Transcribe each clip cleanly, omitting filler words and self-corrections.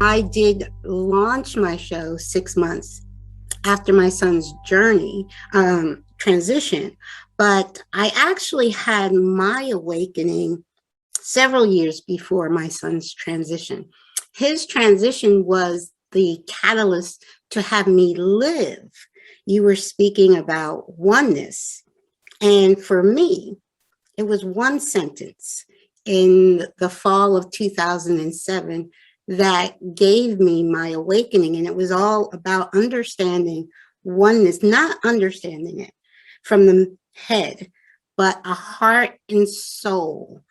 I did launch my show 6 months after my son's journey, transition, but I actually had my awakening several years before my son's transition. His transition was the catalyst to have me live. You were speaking about oneness. And for me, it was one sentence in the fall of 2007 that gave me my awakening. And it was all about understanding oneness, not understanding it from the head, but a heart and soul,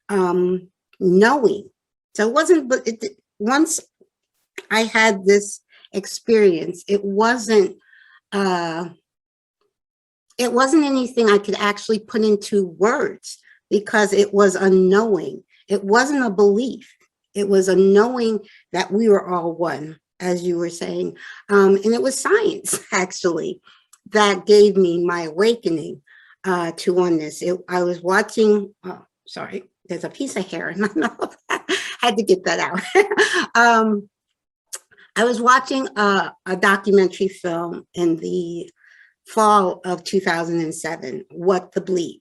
knowing. So it wasn't, but once I had this experience, uh, it wasn't anything I could actually put into words because it was a knowing. It wasn't a belief. It was a knowing that we were all one, as you were saying. And it was science, actually, that gave me my awakening to oneness. I was watching, oh, sorry, there's a piece of hair in my mouth. Had to get that out. I was watching a documentary film in the fall of 2007, What the Bleep.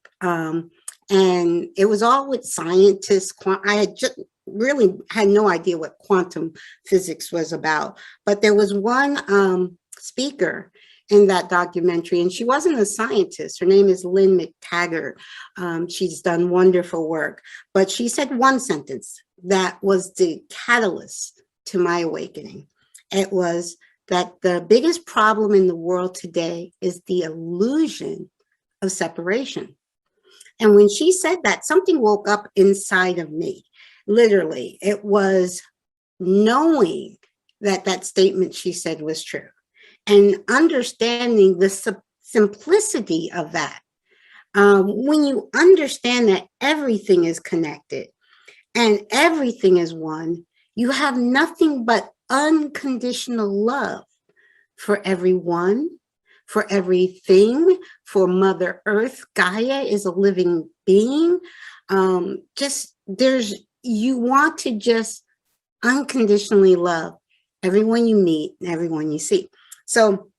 And it was all with scientists. I had just really had no idea what quantum physics was about, but there was one speaker in that documentary, and she wasn't a scientist. Her name is Lynn McTaggart. She's done wonderful work, but she said one sentence that was the catalyst to my awakening. It was that the biggest problem in the world today is the illusion of separation. And when she said that, something woke up inside of me. Literally, it was knowing that that statement she said was true and understanding the simplicity of that. When you understand that everything is connected and everything is one, you have nothing but unconditional love for everyone, for everything, for Mother Earth. Gaia is a living being. You want to just unconditionally love everyone you meet and everyone you see. So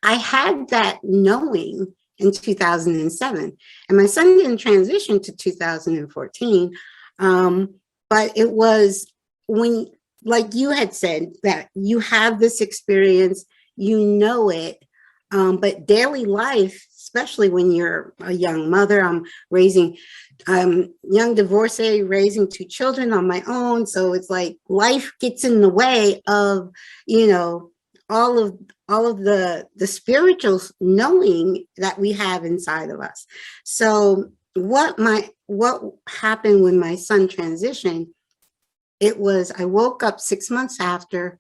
I had that knowing in 2007, and my son didn't transition to 2014. But it was when, like you had said, that you have this experience, you know it, but daily life, especially when you're a young mother, I'm raising, young divorcee, raising 2 children on my own. So it's like life gets in the way of, all of the spiritual knowing that we have inside of us. So what happened when my son transitioned, it was, I woke up 6 months after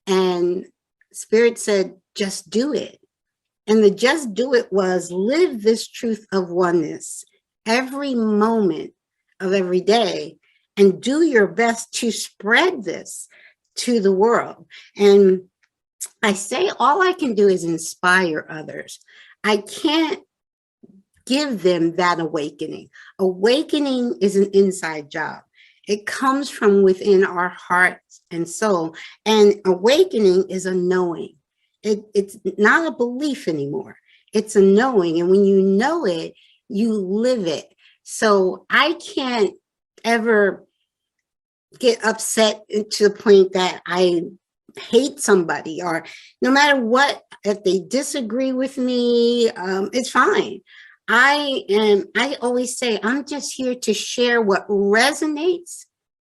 and Spirit said, just do it. And the just do it was live this truth of oneness every moment of every day and do your best to spread this to the world. And I say all I can do is inspire others. I can't give them that awakening. Awakening is an inside job. It comes from within our hearts and soul. And awakening is a knowing. It's not a belief anymore. It's a knowing. And when you know it, you live it. So I can't ever get upset to the point that I hate somebody, or no matter what, if they disagree with me, it's fine. I always say, I'm just here to share what resonates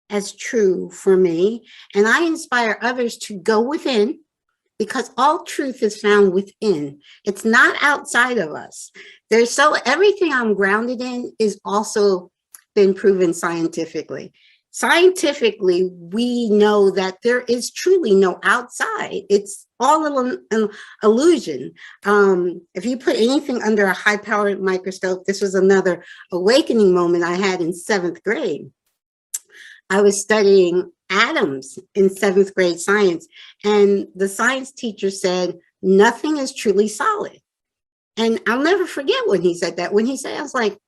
as true for me. And I inspire others to go within, because all truth is found within. It's not outside of us. Everything I'm grounded in is also been proven scientifically. Scientifically, we know that there is truly no outside. It's all an illusion. If you put anything under a high-powered microscope, this was another awakening moment I had in 7th grade. I was studying atoms in 7th grade science, and the science teacher said, nothing is truly solid. And I'll never forget when he said that. When he said, I was like,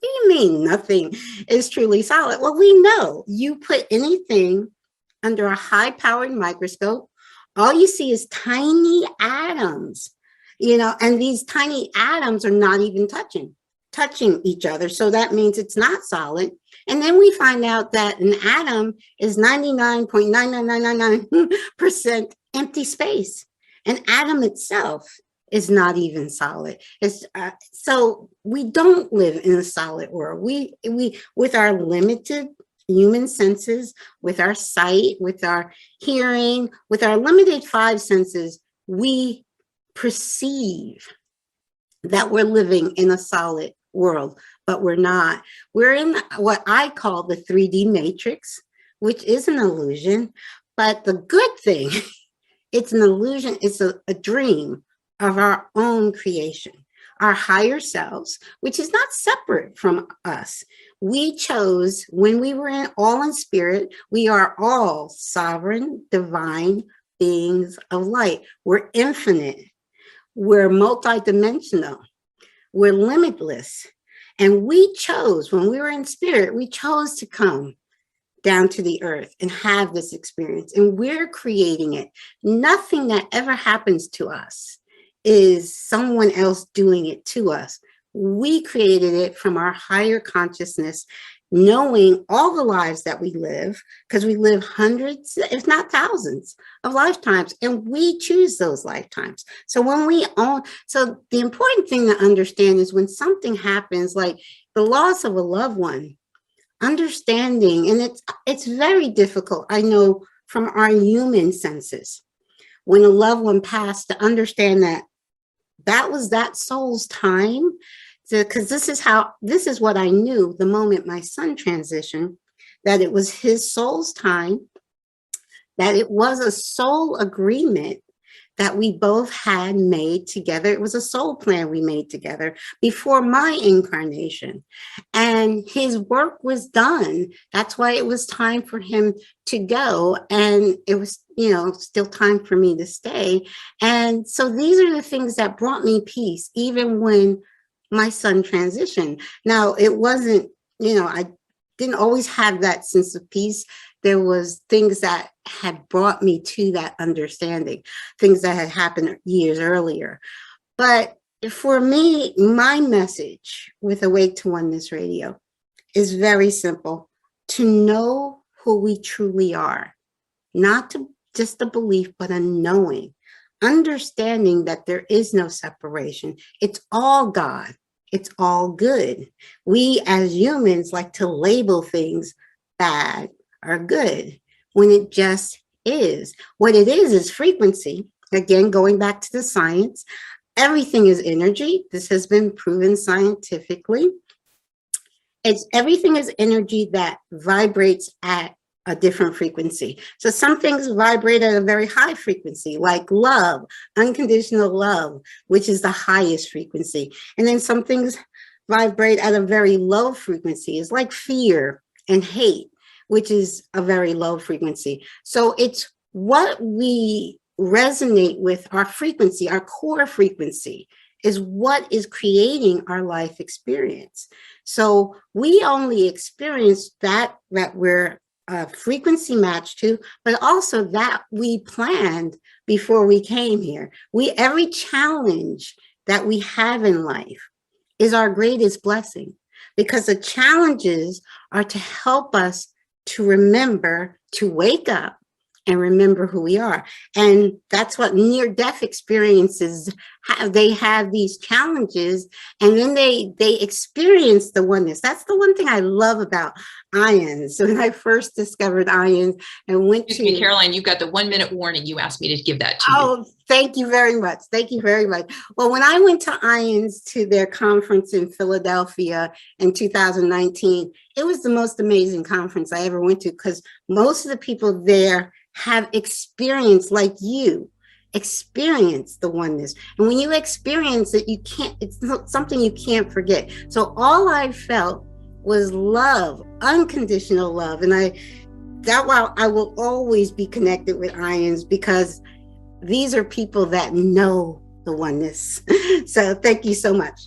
what do you mean nothing is truly solid? Well, we know you put anything under a high-powered microscope, all you see is tiny atoms, and these tiny atoms are not even touching each other. So that means it's not solid. And then we find out that an atom is 99.99999% empty space. An atom itself is not even solid. So we don't live in a solid world. We with our limited human senses, with our sight, with our hearing, with our limited 5 senses, we perceive that we're living in a solid world, but we're not. We're in what I call the 3D matrix, which is an illusion. But the good thing, it's an illusion, it's a dream of our own creation, our higher selves, which is not separate from us. We chose, when we were all in spirit, we are all sovereign, divine beings of light. We're infinite. We're multidimensional. We're limitless. And we chose, when we were in spirit, we chose to come down to the earth and have this experience. And we're creating it. Nothing that ever happens to us is someone else doing it to us. We created it from our higher consciousness, knowing all the lives that we live, because we live hundreds, if not thousands, of lifetimes, and we choose those lifetimes. So so the important thing to understand is when something happens, like the loss of a loved one, understanding, and it's very difficult, I know, from our human senses, when a loved one passed, to understand that that was that soul's time. Because this is what I knew the moment my son transitioned, that it was his soul's time, that it was a soul agreement that we both had made together. It was a soul plan we made together before my incarnation. And his work was done. That's why it was time for him to go. And it was, still time for me to stay. And so these are the things that brought me peace, even when my son transitioned. Now, it wasn't, I didn't always have that sense of peace. There was things that had brought me to that understanding, things that had happened years earlier. But for me, my message with Awake to Oneness Radio is very simple: to know who we truly are, not just a belief, but a knowing, understanding that there is no separation. It's all God. It's all good. We as humans like to label things bad or good when it just is. What it is frequency. Again, going back to the science, everything is energy. This has been proven scientifically. Everything is energy that vibrates at a different frequency. So some things vibrate at a very high frequency, like love, unconditional love, which is the highest frequency. And then some things vibrate at a very low frequency. It's like fear and hate, which is a very low frequency. So it's what we resonate with, our frequency, our core frequency, is what is creating our life experience. So we only experience that we're frequency match to, but also that we planned before we came here. Every challenge that we have in life is our greatest blessing, because the challenges are to help us to remember, to wake up and remember who we are. And that's what near-death experiences have. They have these challenges, and then they experience the oneness. That's the one thing I love about IANDS. So when I first discovered IANDS and went to... Excuse me, Caroline, you've got the 1 minute warning. You asked me to give that to you. Oh, thank you very much. Thank you very much. Well, when I went to IANDS, to their conference in Philadelphia in 2019, it was the most amazing conference I ever went to, because most of the people there have experienced, like you, experience the oneness. And when you experience it, it's something you can't forget. So all I felt was love, unconditional love. And that while I will always be connected with IANDS, because these are people that know the oneness. So thank you so much.